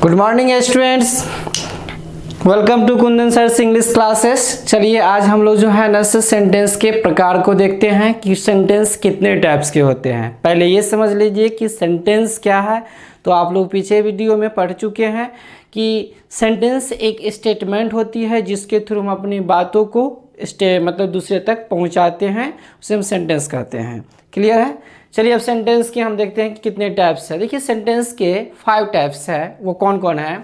Good morning students, welcome to Kundan sir English classes. चलिए आज हम लोग जो है ना सेंटेंस के प्रकार को देखते हैं कि सेंटेंस कितने टाइप्स के होते हैं। पहले ये समझ लीजिए कि सेंटेंस क्या है। तो आप लोग पीछे वीडियो में पढ़ चुके हैं कि सेंटेंस एक स्टेटमेंट होती है जिसके थ्रू हम अपनी बातों को मतलब दूसरे तक पहुंचाते हैं, उसे हम सेंटेंस कहते हैं। क्लियर है? चलिए अब सेंटेंस के हम देखते हैं कि कितने टाइप्स है। देखिए सेंटेंस के 5 टाइप्स है। वो कौन कौन है?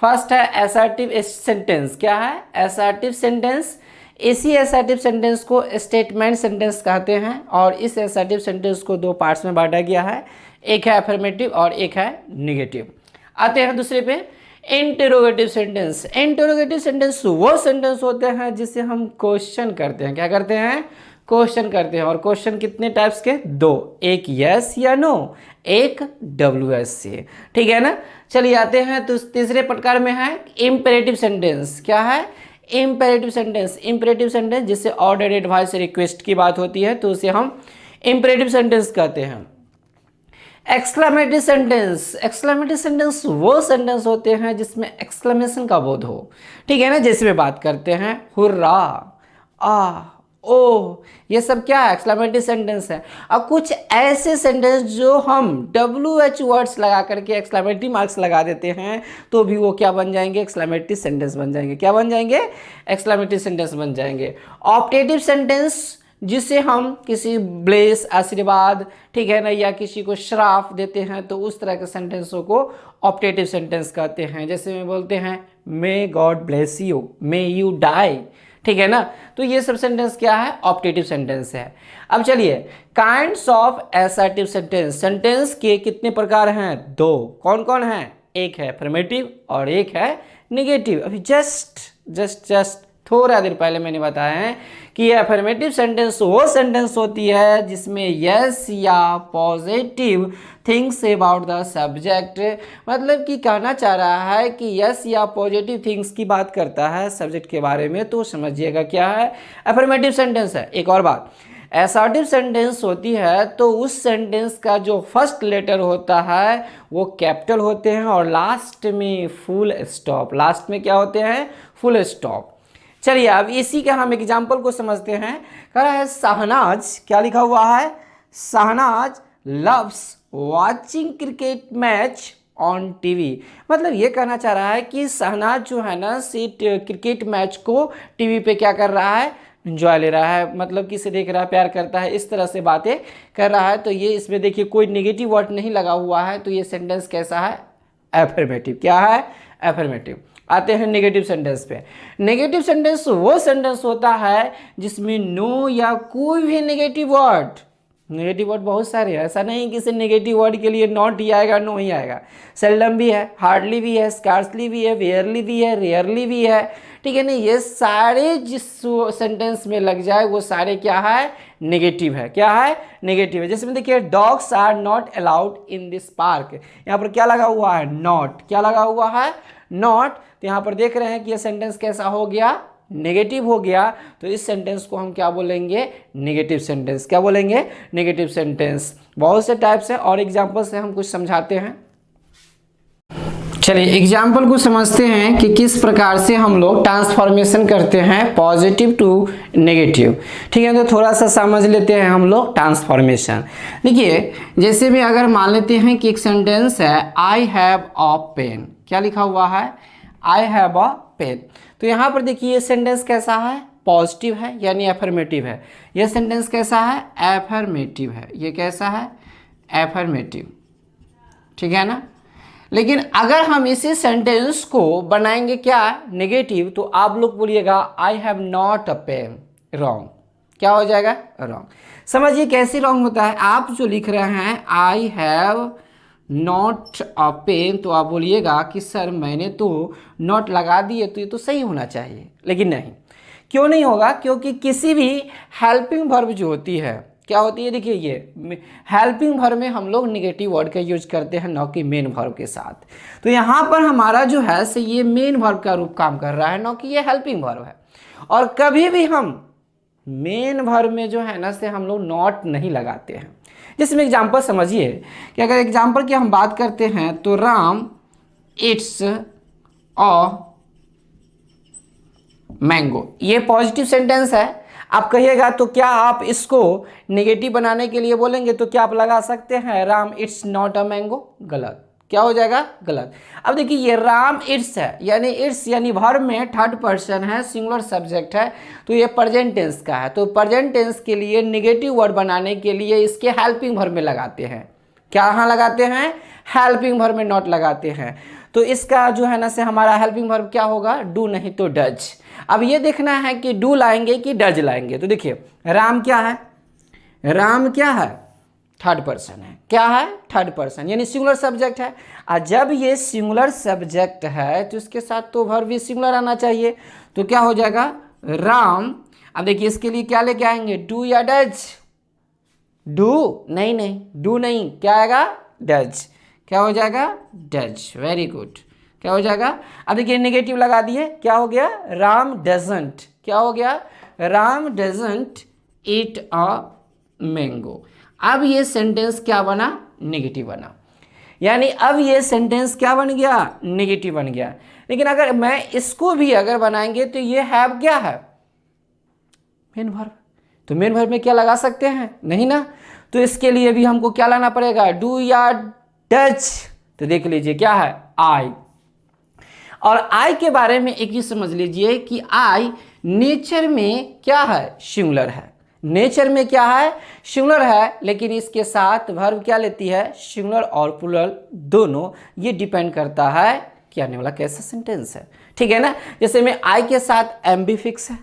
फर्स्ट है असर्टिव सेंटेंस। क्या है? Assertive sentence. इसी असर्टिव सेंटेंस को स्टेटमेंट सेंटेंस कहते हैं और इस असर्टिव सेंटेंस को 2 पार्ट्स में बांटा गया है, एक है अफर्मेटिव और एक है निगेटिव। आते हैं दूसरे पे, इंटरोगेटिव सेंटेंस। इंटरोगेटिव सेंटेंस वो सेंटेंस होते हैं जिसे हम क्वेश्चन करते हैं। क्या करते हैं? क्वेश्चन करते हैं। और क्वेश्चन कितने टाइप्स के? 2, एक यस या नो, एक WS से। ठीक है ना? चलिए आते हैं तो तीसरे प्रकार में है इम्पेरेटिव सेंटेंस। क्या है? Imperative sentence. इम्पेरेटिव सेंटेंस जिससे ऑर्डर, एडवाइस, रिक्वेस्ट की बात होती है तो उसे हम इम्पेरेटिव सेंटेंस कहते हैं। Exclamatory sentence. एक्सक्लेमेटरी सेंटेंस वो सेंटेंस होते हैं जिसमें एक्सक्लेमेशन का बोध हो। ठीक है ना? जैसे में बात करते हैं हुर्रा, आ, ओ, ये सब क्या है? एक्सक्लेमेटरी सेंटेंस है। अब कुछ ऐसे सेंटेंस जो हम WH वर्ड्स लगा करके एक्सक्लेमेटरी मार्क्स लगा देते हैं तो भी वो क्या बन जाएंगे? एक्सक्लेमेटरी सेंटेंस बन जाएंगे। क्या बन जाएंगे? एक्सक्लेमेटरी सेंटेंस बन जाएंगे। ऑप्टेटिव सेंटेंस जिसे हम किसी ब्लेस, आशीर्वाद, ठीक है ना, या किसी को श्राप देते हैं तो उस तरह के सेंटेंसों को ऑप्टेटिव सेंटेंस कहते हैं। जैसे में बोलते हैं may God bless you, may you die. ठीक है ना? तो ये सब सेंटेंस क्या है? ऑप्टेटिव सेंटेंस है। अब चलिए kinds of assertive sentence. Sentence के कितने प्रकार हैं? 2। कौन कौन है? एक है अफर्मेटिव और एक है निगेटिव। अभी जस्ट थोड़ा देर पहले मैंने बताया है कि ये अफर्मेटिव सेंटेंस वो सेंटेंस होती है जिसमें यस या positive things about the subject, मतलब कि कहना चाह रहा है कि यस या पॉजिटिव थिंग्स की बात करता है सब्जेक्ट के बारे में, तो समझिएगा क्या है? अफर्मेटिव सेंटेंस है। एक और बात, असर्टिव सेंटेंस होती है तो उस सेंटेंस का जो फर्स्ट लेटर होता है वो कैपिटल होते हैं और लास्ट में फुल स्टॉप। लास्ट में क्या होते हैं? Full stop. चलिए अब इसी के हम एग्जाम्पल को समझते हैं। कह रहा है शहनाज, क्या लिखा हुआ है? Shahnaz loves watching cricket match on TV. मतलब ये कहना चाह रहा है कि शहनाज जो है ना क्रिकेट मैच को टीवी पे क्या कर रहा है? एंजॉय ले रहा है, मतलब किसे देख रहा है, प्यार करता है, इस तरह से बातें कर रहा है। तो ये इसमें देखिए कोई नेगेटिव वर्ड नहीं लगा हुआ है, तो ये सेंटेंस कैसा है? अफर्मेटिव। क्या है? अफर्मेटिव। आते हैं नेगेटिव सेंटेंस पे। नेगेटिव सेंटेंस वो सेंटेंस होता है जिसमें नो या कोई भी नेगेटिव वर्ड। नेगेटिव वर्ड बहुत सारे हैं, ऐसा नहीं कि सिर्फ नेगेटिव वर्ड के लिए नॉट ही आएगा, नो ही आएगा। सेल्डम भी है, हार्डली भी है, स्कार्सली भी है, वेयरली भी है, रेयरली भी है। ठीक है ना? ये सारे जिस सेंटेंस में लग जाए वो सारे क्या है? नेगेटिव है। क्या है? नेगेटिव है। जैसे में देखिए dogs are not allowed in this park. यहाँ पर क्या लगा हुआ है? नॉट। क्या लगा हुआ है? नॉट। तो यहाँ पर देख रहे हैं कि ये सेंटेंस कैसा हो गया? नेगेटिव हो गया। तो इस सेंटेंस को हम क्या बोलेंगे? Negative sentence. क्या बोलेंगे? Negative sentence. बहुत से टाइप्स हैं और एग्जाम्पल से हम कुछ समझाते हैं। चलिए एग्जाम्पल को समझते हैं कि किस प्रकार से हम लोग ट्रांसफॉर्मेशन करते हैं पॉजिटिव टू नेगेटिव। ठीक है, तो थोड़ा सा समझ लेते हैं हम लोग ट्रांसफॉर्मेशन। देखिए जैसे भी अगर मान लेते हैं कि एक सेंटेंस है आई हैव अ पेन। क्या लिखा हुआ है? I have a pen. तो यहाँ पर देखिए ये सेंटेंस कैसा है? पॉजिटिव है यानी अफर्मेटिव है। यह सेंटेंस कैसा है? अफर्मेटिव है। ये कैसा है? अफर्मेटिव। ठीक है ना? लेकिन अगर हम इसी सेंटेंस को बनाएंगे क्या? नेगेटिव, तो आप लोग बोलिएगा I have not a pen. Wrong. क्या हो जाएगा? रॉन्ग। समझिए कैसे रॉन्ग होता है। आप जो लिख रहे हैं I have not a pen, तो आप बोलिएगा कि सर मैंने तो नॉट लगा दिए तो ये तो सही होना चाहिए, लेकिन नहीं। क्यों नहीं होगा? क्योंकि किसी भी हेल्पिंग वर्ब जो होती है क्या होती है? देखिए ये हेल्पिंग वर्ब में हम लोग नेगेटिव वर्ड का यूज करते हैं, न कि मेन वर्ब के साथ। तो यहाँ पर हमारा जो है से ये मेन वर्ब का रूप काम कर रहा है, न कि ये हेल्पिंग वर्ब है। और कभी भी हम मेन वर्ब में जो है ना से हम लोग नॉट नहीं लगाते हैं। जिसमें एग्जाम्पल समझिए कि अगर एग्जाम्पल की हम बात करते हैं तो राम इट्स अ मैंगो। ये पॉजिटिव सेंटेंस है। आप कहिएगा तो क्या आप इसको नेगेटिव बनाने के लिए बोलेंगे तो क्या आप लगा सकते हैं Ram it's not a mango? गलत। क्या हो जाएगा? गलत। अब देखिए ये राम इट्स है, यानी इट्स यानी वर्ब में थर्ड पर्सन है, सिंगुलर सब्जेक्ट है, तो ये प्रेजेंट टेंस का है। तो प्रेजेंट टेंस के लिए नेगेटिव वर्ड बनाने के लिए इसके हेल्पिंग वर्ब में लगाते हैं। क्या यहाँ लगाते हैं? हेल्पिंग वर्ब में नॉट लगाते हैं। तो इसका जो है ना से हमारा हेल्पिंग वर्ब क्या होगा? डू नहीं तो डज। अब ये देखना है कि डू लाएंगे कि डज लाएंगे। तो देखिए राम क्या है? राम क्या है? थर्ड पर्सन है। क्या है? थर्ड पर्सन, यानी सिंगुलर सब्जेक्ट है। और जब ये सिंगुलर सब्जेक्ट है तो इसके साथ तो वर्ब भी सिंगुलर आना चाहिए। तो क्या हो जाएगा? राम। अब देखिए इसके लिए क्या लेके आएंगे? डू या डज? डू नहीं, नहीं डू नहीं, क्या आएगा? डज। क्या हो जाएगा? डज। Very good. क्या हो जाएगा? अब देखिए नेगेटिव लगा दिए, क्या हो गया? राम डजंट। क्या हो गया? Ram doesn't eat a mango. अब ये सेंटेंस क्या बना? नेगेटिव बना। यानी अब ये सेंटेंस क्या बन गया? नेगेटिव बन गया। लेकिन अगर मैं इसको भी अगर बनाएंगे तो ये हैव क्या है? Main verb. तो मेन वर्ब में क्या लगा सकते हैं? नहीं ना। तो इसके लिए भी हमको क्या लाना पड़ेगा? डू या डज। तो देख लीजिए क्या है? आई। और आई के बारे में एक ही समझ लीजिए कि आई नेचर में क्या है? सिंगुलर है। नेचर में क्या है? सिंगुलर है, लेकिन इसके साथ वर्ब क्या लेती है? सिंगुलर और प्लूरल दोनों। ये डिपेंड करता है कि आने वाला कैसा सेंटेंस है। ठीक है ना। जैसे में आई के साथ एम भी फिक्स है।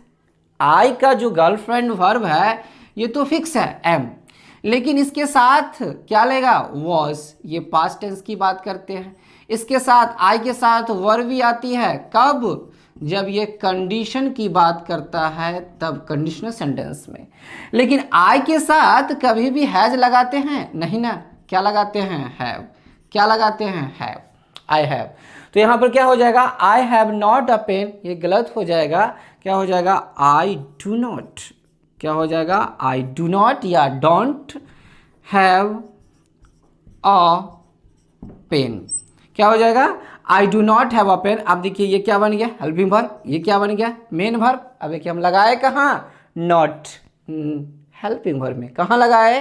आई का जो गर्लफ्रेंड वर्ब है ये तो फिक्स है एम, लेकिन इसके साथ क्या लेगा? वॉज। ये पास्ट टेंस की बात करते हैं। इसके साथ आई के साथ वर्ब भी आती है। कब? जब ये कंडीशन की बात करता है तब, कंडीशनल सेंटेंस में। लेकिन आई के साथ कभी भी हैज लगाते हैं? नहीं ना। क्या लगाते हैं? हैव। क्या लगाते हैं? हैव। I have. तो यहाँ पर क्या हो जाएगा? I have not a pen. ये गलत हो जाएगा। क्या हो जाएगा? I do not. क्या हो जाएगा? आई डू नॉट या डोंट हैव अ पेन। क्या हो जाएगा? I do not have a pen. अब देखिए ये क्या बन गया? Helping verb. ये क्या बन गया? Main verb. अब देखिए हम लगाए कहाँ? नॉट। हेल्पिंग वर्ब में। कहाँ लगाए?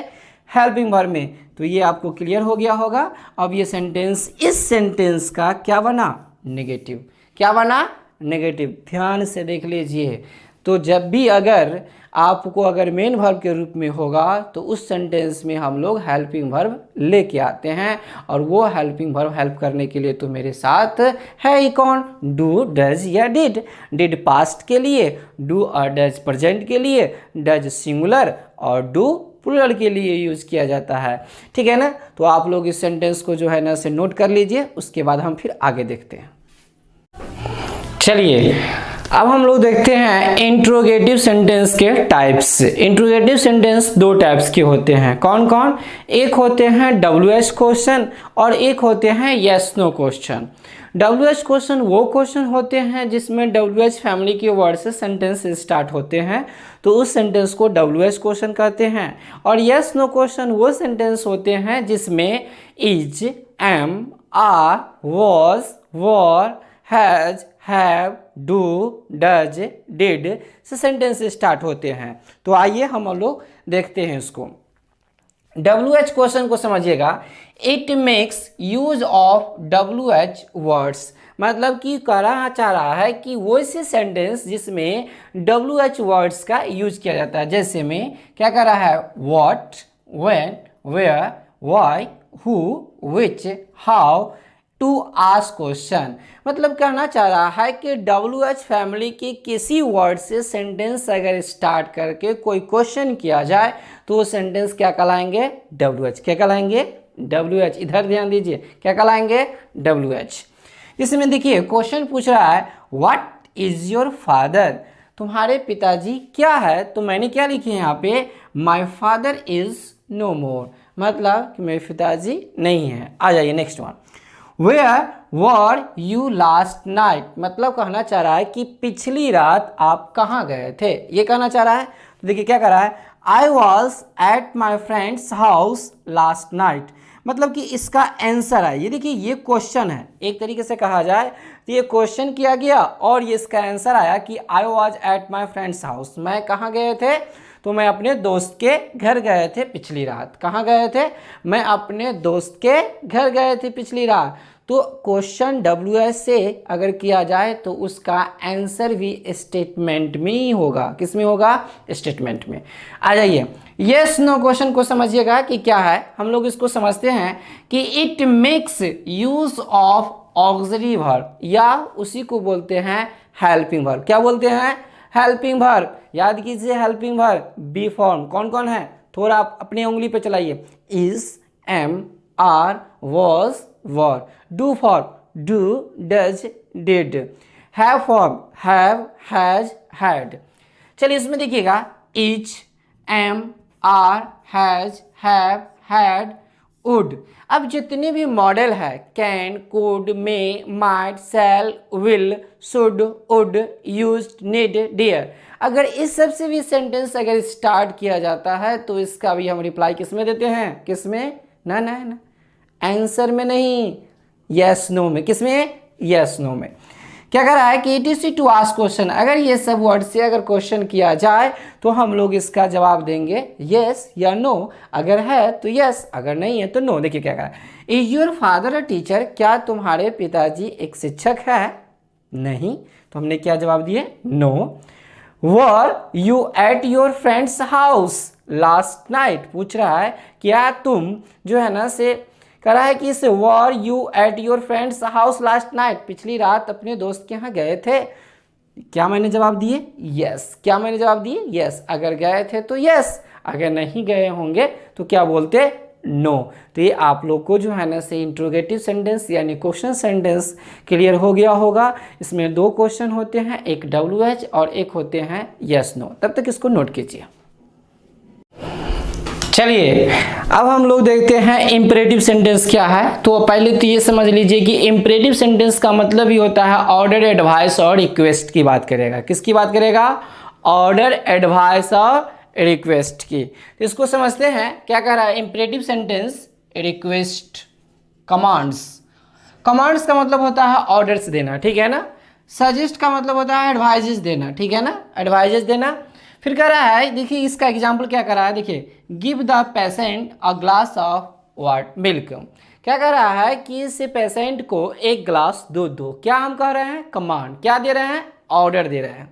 हेल्पिंग वर्ब में। तो ये आपको क्लियर हो गया होगा। अब ये सेंटेंस, इस सेंटेंस का क्या बना? नेगेटिव। क्या बना? नेगेटिव। ध्यान से देख लीजिए। तो जब भी अगर आपको अगर मेन वर्ब के रूप में होगा तो उस सेंटेंस में हम लोग हेल्पिंग वर्ब लेके आते हैं। और वो हेल्पिंग वर्ब हेल्प करने के लिए तो मेरे साथ है ही कौन? डू, डज या डिड। डिड पास्ट के लिए, डू और डज प्रेजेंट के लिए, डज सिंगुलर और डू प्लूरल के लिए यूज किया जाता है। ठीक है ना। तो आप लोग इस सेंटेंस को जो है ना से नोट कर लीजिए, उसके बाद हम फिर आगे देखते हैं। चलिए अब हम लोग देखते हैं इंट्रोगेटिव सेंटेंस के टाइप्स। इंट्रोगेटिव सेंटेंस दो टाइप्स के होते हैं। कौन कौन? एक होते हैं WH क्वेश्चन और एक होते हैं yes no question. WH question वो क्वेश्चन होते हैं जिसमें WH फैमिली के वर्ड से सेंटेंस स्टार्ट होते हैं, तो उस सेंटेंस को WH क्वेश्चन कहते हैं। और यस नो क्वेश्चन वो सेंटेंस होते हैं जिसमें is, am, are, was, were, has, have, do, does, did से सेंटेंस स्टार्ट होते हैं। तो आइए हम लोग देखते हैं इसको। WH क्वेश्चन को समझिएगा। It makes use of WH words, मतलब कि कहना चाह रहा है कि वो ऐसे सेंटेंस जिसमें WH वर्ड्स का यूज किया जाता है। जैसे में क्या कर रहा है? What, when, where, why, who, which, how, to ask question. मतलब कहना चाह रहा है कि WH फैमिली के किसी वर्ड से सेंटेंस अगर स्टार्ट करके कोई क्वेश्चन किया जाए तो वो सेंटेंस क्या कहलाएंगे? WH। क्या कहलाएंगे? WH। इधर ध्यान दीजिए, क्या कहलाएंगे? WH। इसमें देखिए क्वेश्चन पूछ रहा है व्हाट इज योर फादर? तुम्हारे पिताजी क्या है? तो मैंने क्या लिखे हैं यहाँ पे? माई फादर इज नो मोर, मतलब कि मेरे पिताजी नहीं है। आ जाइए next one. Where were you last night? मतलब कहना चाह रहा है कि पिछली रात आप कहाँ गए थे, ये कहना चाह रहा है। तो देखिए क्या कर रहा है? I was at my friend's house last night, मतलब कि इसका आंसर है। ये देखिए ये क्वेश्चन है, एक तरीके से कहा जाए तो ये क्वेश्चन किया गया और ये इसका आंसर आया कि I was at my friends house. मैं कहाँ गए थे? तो मैं अपने दोस्त के घर गए थे पिछली रात। कहाँ गए थे? मैं अपने दोस्त के घर गए थे पिछली रात। तो क्वेश्चन WH से अगर किया जाए तो उसका आंसर भी स्टेटमेंट में ही होगा। किस में होगा? स्टेटमेंट में। आ जाइए यस नो क्वेश्चन को समझिएगा कि क्या है। हम लोग इसको समझते हैं कि it makes use of auxiliary verb, या उसी को बोलते हैं हेल्पिंग वर्ब। क्या बोलते हैं? Helping verb. याद कीजिए हेल्पिंग वर्ब बी फॉर्म कौन कौन है? थोड़ा आप अपनी उंगली पे चलाइए। Is, am, are, was, were. Do form do, does, did. Have form have, has, had. चलिए इसमें देखिएगा is, am, are, has, have, had, would. अब जितने भी मॉडल है can, could, may, might, shall, will, should, would, used, need, dare, अगर इस सब से भी सेंटेंस अगर स्टार्ट किया जाता है तो इसका भी हम रिप्लाई किस में देते हैं? किस में? ना ना ना, आंसर में नहीं, यस नो में। किस में? यस नो में। क्या कर रहा है कि ETC टू आस्क क्वेश्चन, अगर ये सब वर्ड से अगर क्वेश्चन किया जाए तो हम लोग इसका जवाब देंगे यस या नो। अगर है तो यस, अगर नहीं है तो नो। देखिए क्या कर रहा है, is your father a teacher, क्या तुम्हारे पिताजी एक शिक्षक है? नहीं, तो हमने क्या जवाब दिए? No. Were you at your friends house last night, पूछ रहा है क्या तुम जो है ना से कह रहा है कि इस वर you at your friends house last night, पिछली रात अपने दोस्त के यहाँ गए थे? क्या मैंने जवाब दिए? यस। क्या मैंने जवाब दिए? यस। अगर गए थे तो यस, अगर नहीं गए होंगे तो क्या बोलते? नो। तो ये आप लोग को जो है ना से इंट्रोगेटिव सेंटेंस यानी क्वेश्चन सेंटेंस क्लियर हो गया होगा। इसमें दो क्वेश्चन होते हैं, एक WH और एक होते हैं यस नो। तब तक इसको नोट कीजिए। चलिए अब हम लोग देखते हैं इंपरेटिव सेंटेंस क्या है। तो पहले तो ये समझ लीजिए कि इंपरेटिव सेंटेंस का मतलब ही होता है ऑर्डर, एडवाइस और रिक्वेस्ट की बात करेगा। किसकी बात करेगा? ऑर्डर, एडवाइस और रिक्वेस्ट की। तो इसको समझते हैं क्या कह रहा है imperative sentence? Request, commands. Commands का मतलब होता है ऑर्डर्स देना, ठीक है ना। सजेस्ट का मतलब होता है एडवाइजेस देना, ठीक है ना, एडवाइजेस देना। फिर कह रहा है, देखिए इसका एग्जाम्पल क्या कर रहा है, देखिए give the patient a glass of what milk. क्या कह रहा है कि इस पेशेंट को एक ग्लास दूध दो। क्या हम कह रहे हैं? कमांड। क्या दे रहे हैं? ऑर्डर दे रहे हैं।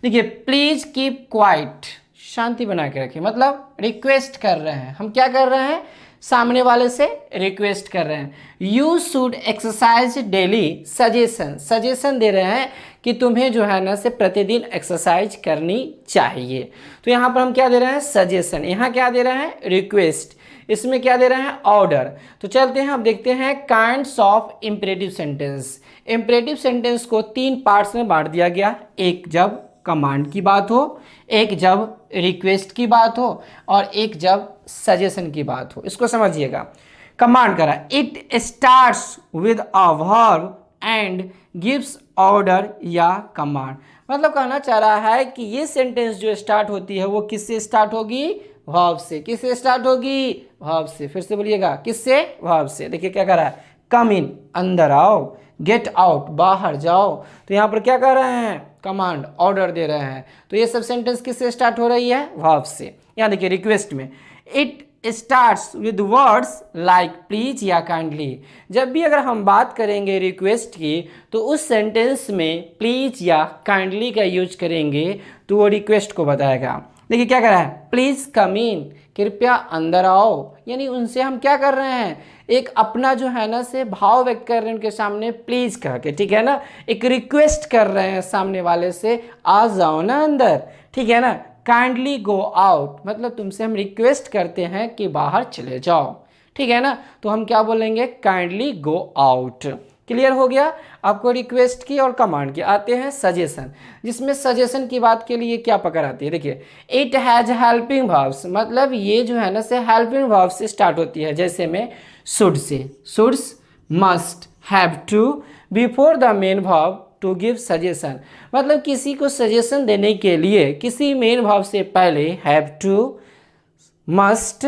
देखिए प्लीज कीप क्वाइट, शांति बना के रखिए, मतलब रिक्वेस्ट कर रहे हैं। हम क्या कर रहे हैं? सामने वाले से रिक्वेस्ट कर रहे हैं। You should exercise daily, suggestion, suggestion दे रहे हैं कि तुम्हें जो है ना से प्रतिदिन एक्सरसाइज करनी चाहिए। तो यहाँ पर हम क्या दे रहे हैं? सजेशन। यहाँ क्या दे रहे हैं? रिक्वेस्ट। इसमें क्या दे रहे हैं? ऑर्डर। तो चलते हैं अब देखते हैं kinds of imperative sentence. Imperative sentence को तीन पार्ट्स में बांट दिया गया, एक जब कमांड की बात हो, एक जब रिक्वेस्ट की बात हो और एक जब सजेशन की बात हो। इसको समझिएगा। कमांड करा, it starts with a verb and gives order या कमांड। मतलब कहना चाह रहा है कि ये सेंटेंस जो स्टार्ट होती है वो किससे स्टार्ट होगी? वर्ब से। किससे स्टार्ट होगी? वर्ब से। फिर से बोलिएगा, किससे? वर्ब से। देखिए क्या कर रहा है, कम इन, अंदर आओ, गेट आउट, बाहर जाओ। तो यहाँ पर क्या कर रहे हैं? कमांड, ऑर्डर दे रहे हैं। तो ये सब सेंटेंस किससे स्टार्ट हो रही है? वर्ब से। यहाँ देखिए रिक्वेस्ट में it starts with words like please या काइंडली। जब भी अगर हम बात करेंगे रिक्वेस्ट की तो उस सेंटेंस में प्लीज या काइंडली का यूज करेंगे तो वो रिक्वेस्ट को बताएगा। देखिए क्या कर रहा है, प्लीज कम इन, कृपया अंदर आओ। यानी उनसे हम क्या कर रहे हैं? एक अपना जो है ना से भाव व्यक्त कर रहे हैं उनके सामने प्लीज कह के, ठीक है ना। एक रिक्वेस्ट कर रहे हैं सामने वाले से, आ जाओ ना अंदर, ठीक है ना। काइंडली गो आउट, मतलब तुमसे हम रिक्वेस्ट करते हैं कि बाहर चले जाओ, ठीक है ना। तो हम क्या बोलेंगे? Kindly go out. क्लियर हो गया आपको रिक्वेस्ट की और कमांड की। आते हैं सजेशन, जिसमें सजेशन की बात के लिए क्या पकड़ आती है। देखिए इट हैज हेल्पिंग वर्ब्स, मतलब ये जो है ना से हेल्पिंग वर्ब्स से स्टार्ट होती है। जैसे में शुड से, shoulds, must, have to, before the main verb to give suggestion, मतलब किसी को सजेशन देने के लिए किसी मेन वर्ब से पहले हैव टू, मस्ट,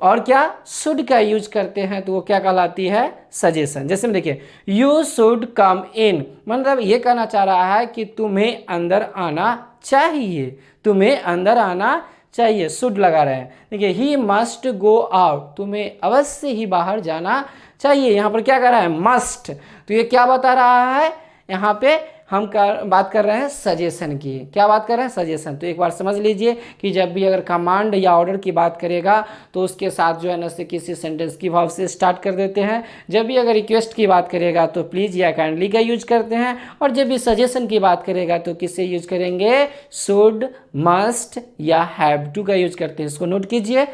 और क्या शुड का यूज करते हैं तो वो क्या कहलाती है, सजेशन। जैसे में देखिए यू शुड कम इन, मतलब ये कहना चाह रहा है कि तुम्हें अंदर आना चाहिए, तुम्हें अंदर आना चाहिए, शुड लगा रहे हैं। देखिए ही मस्ट गो आउट, तुम्हें अवश्य ही बाहर जाना चाहिए। यहाँ पर क्या कर रहा है, मस्ट, तो ये क्या बता रहा है, यहाँ पे हम बात कर रहे हैं सजेशन की। क्या बात कर रहे हैं, सजेशन। तो एक बार समझ लीजिए कि जब भी अगर कमांड या ऑर्डर की बात करेगा तो उसके साथ जो है ना से किसी सेंटेंस की वर्ब से स्टार्ट कर देते हैं। जब भी अगर रिक्वेस्ट की बात करेगा तो प्लीज़ या काइंडली का यूज करते हैं, और जब भी सजेशन की बात करेगा तो किससे यूज करेंगे, शुड, मस्ट या हैव टू का यूज करते हैं। इसको नोट कीजिए।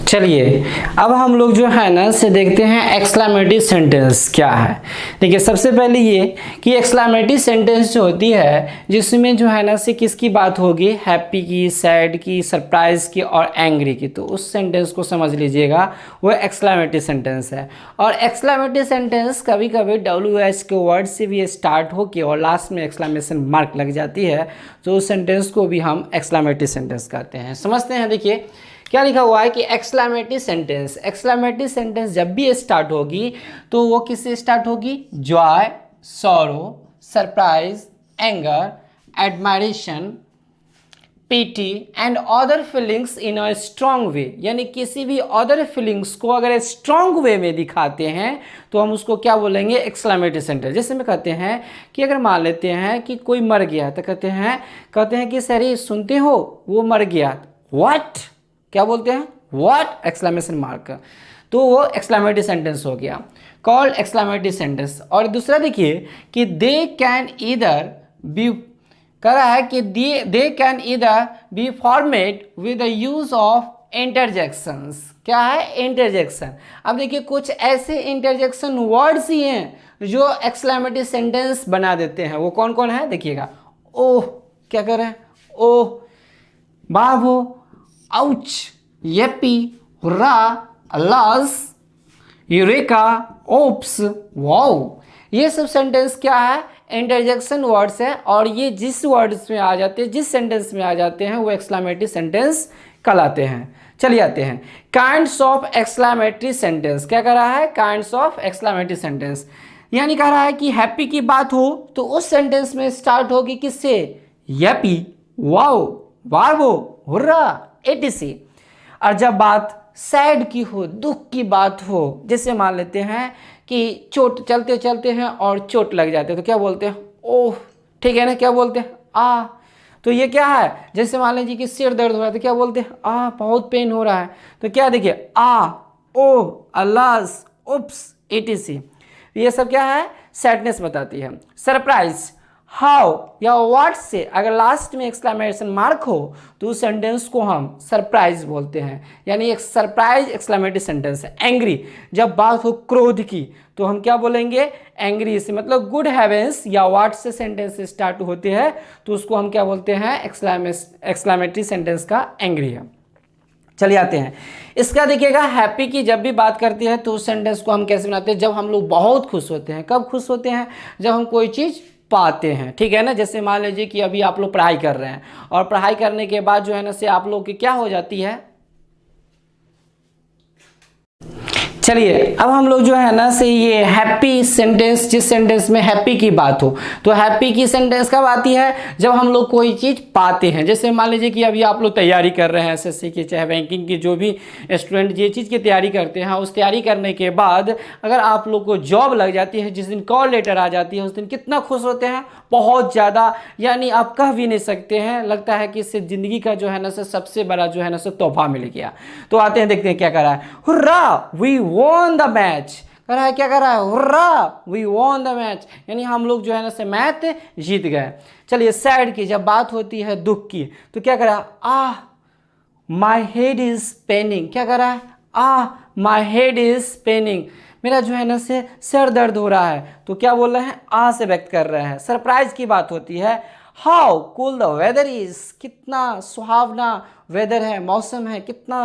चलिए अब हम लोग जो है ना से देखते हैं एक्सक्लेमेटरी सेंटेंस क्या है। देखिए सबसे पहले ये कि एक्सक्लेमेटरी सेंटेंस जो होती है जिसमें जो है ना से किसकी बात होगी, हैप्पी की, सैड की, सरप्राइज की और एंग्री की, तो उस सेंटेंस को समझ लीजिएगा, वो एक्सक्लेमेटरी सेंटेंस है। और एक्सक्लेमेटरी सेंटेंस कभी कभी WH के वर्ड से भी स्टार्ट होके और लास्ट में एक्सक्लेमेशन मार्क लग जाती है, तो उस सेंटेंस को भी हम एक्सक्लेमेटरी सेंटेंस कहते हैं। समझते हैं। देखिए क्या लिखा हुआ है कि एक्सक्लेमेटरी सेंटेंस, एक्सक्लेमेटरी सेंटेंस जब भी स्टार्ट होगी तो वो किससे स्टार्ट होगी, Joy, sorrow, surprise, anger, admiration, PT and other feelings in a strong वे। यानी किसी भी अदर फीलिंग्स को अगर स्ट्रॉन्ग वे में दिखाते हैं तो हम उसको क्या बोलेंगे, एक्सक्लेमेटरी सेंटेंस। जैसे में कहते हैं कि अगर मान लेते हैं कि कोई मर गया तो कहते हैं कि सर सुनते हो वो मर गया, व्हाट, क्या बोलते हैं, व्हाट, एक्सक्लेमेशन मार्क, तो वो एक्सक्लेमेटरी सेंटेंस हो गया, कॉल्ड एक्सक्लेमेटरी सेंटेंस। और दूसरा देखिए कि दे कैन ईदर बी, कह रहा है कि they can either be format with the use of interjections. क्या है, इंटरजेक्शन। अब देखिए कुछ ऐसे इंटरजेक्शन वर्ड्स ही हैं जो एक्सक्लेमेटरी सेंटेंस बना देते हैं। वो कौन कौन है देखिएगा, ओह, क्या कर रहे हैं, ओह, बाबो, ouch, Yippee, hurrah, अल्लास, eureka, oops, wow, ये सब सेंटेंस क्या है, इंटरजेक्शन वर्ड्स है। और ये जिस वर्ड्स में आ जाते हैं, जिस सेंटेंस में आ जाते हैं वो एक्सक्लेमेटरी सेंटेंस कहलाते हैं। चलिए आते हैं काइंड्स ऑफ एक्सक्लेमेटरी सेंटेंस। क्या कह रहा है, काइंड्स ऑफ एक्सक्लेमेटरी सेंटेंस, यानी कह रहा है कि हैप्पी की बात हो तो उस सेंटेंस में स्टार्ट होगी किससे, येपी, वाओ, वार्वो, हुर्रा, etc। और जब बात सैड की हो, दुख की बात हो, जैसे मान लेते हैं कि चोट, चलते चलते हैं और चोट लग जाते हैं तो क्या बोलते हैं, ओह, ठीक है ना, क्या बोलते हैं, आ। तो ये क्या है, जैसे मान लीजिए कि सिर दर्द हो रहा है तो क्या बोलते हैं, आ, बहुत पेन हो रहा है, तो क्या देखिए, आ, ओह, अल्लास, उप्स, etc। ये सब क्या है, सैडनेस बताती है। सरप्राइज, हाउ या व्हाट से अगर लास्ट में एक्सक्लेमेशन मार्क हो तो उस सेंटेंस को हम सरप्राइज बोलते हैं, यानी एक सरप्राइज एक्सक्लेमेटरी सेंटेंस है। एंग्री, जब बात हो क्रोध की तो हम क्या बोलेंगे, एंग्री से, मतलब गुड हेवेंस या व्हाट से सेंटेंस स्टार्ट होते हैं तो उसको हम क्या बोलते हैं, एक्सक्लेमेटरी सेंटेंस का एंग्री है। चलिए आते हैं इसका, देखिएगा हैप्पी की जब भी बात करती है तो उस सेंटेंस को हम कैसे बनाते हैं, जब हम लोग बहुत खुश होते हैं। कब खुश होते हैं, जब हम कोई चीज़ पाते हैं, ठीक है ना। जैसे मान लीजिए कि अभी आप लोग पढ़ाई कर रहे हैं और पढ़ाई करने के बाद जो है ना से आप लोग की क्या हो जाती है, चलिए अब हम लोग जो है ना से ये हैप्पी सेंटेंस, जिस सेंटेंस में हैप्पी की बात हो तो हैप्पी की सेंटेंस कब आती है, जब हम लोग कोई चीज़ पाते हैं। जैसे मान लीजिए कि अभी आप लोग तैयारी कर रहे हैं एसएससी की, चाहे बैंकिंग की, जो भी स्टूडेंट ये चीज़ की तैयारी करते हैं, उस तैयारी करने के बाद अगर आप लोग को जॉब लग जाती है, जिस दिन कॉल लेटर आ जाती है उस दिन कितना खुश होते हैं, बहुत ज़्यादा, यानी आप कह भी नहीं सकते हैं, लगता है कि इससे ज़िंदगी का जो है ना से सबसे बड़ा जो है ना से तोहफा मिल गया। तो आते हैं देखते हैं क्या कर रहा है, hurrah we won the match, कर रहा है, क्या कर रहा है, hurrah we won the match, यानी हम लोग जो है ना से मैच जीत गए। चलिए सैड की जब बात होती है, दुख की, तो क्या कर रहा है, आह माई हेड इज पेनिंग, क्या कर रहा है, आह माई हेड इज पेनिंग, मेरा जो है ना से सर दर्द हो रहा है, तो क्या बोल रहे हैं, आ से व्यक्त कर रहे हैं। सरप्राइज की बात होती है, how cool the weather is, कितना सुहावना वेदर है, मौसम है, कितना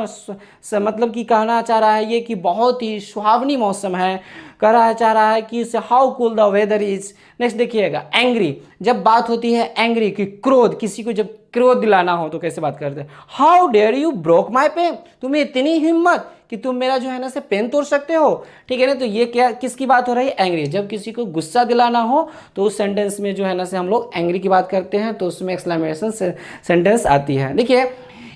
मतलब कि कहना चाह रहा है ये कि बहुत ही सुहावनी मौसम है, कहना चाह रहा है कि how cool the weather is. Next देखिएगा एंग्री, जब बात होती है एंग्री की क्रोध, किसी को जब क्रोध दिलाना हो तो कैसे बात करते हैं, how dare you broke my pen, तुम्हें इतनी हिम्मत कि तुम मेरा जो है ना से पेन तोड़ सकते हो, ठीक है ना। तो ये क्या किसकी बात हो रही है, एंग्री। जब किसी को गुस्सा दिलाना हो तो उस सेंटेंस में जो है ना से हम लोग एंग्री की बात करते हैं, तो उसमें एक्सक्लेमेशन सेंटेंस आती है। देखिए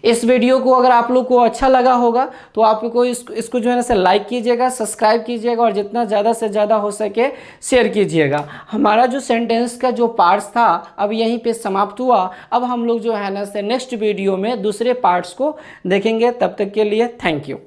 इस वीडियो को अगर आप लोग को अच्छा लगा होगा तो आपको इसको जो है ना से लाइक कीजिएगा, सब्सक्राइब कीजिएगा और जितना ज़्यादा से ज़्यादा हो सके शेयर कीजिएगा। हमारा जो सेंटेंस का जो पार्ट्स था अब यहीं पे समाप्त हुआ। अब हम लोग जो है ना से नेक्स्ट वीडियो में दूसरे पार्ट्स को देखेंगे। तब तक के लिए थैंक यू।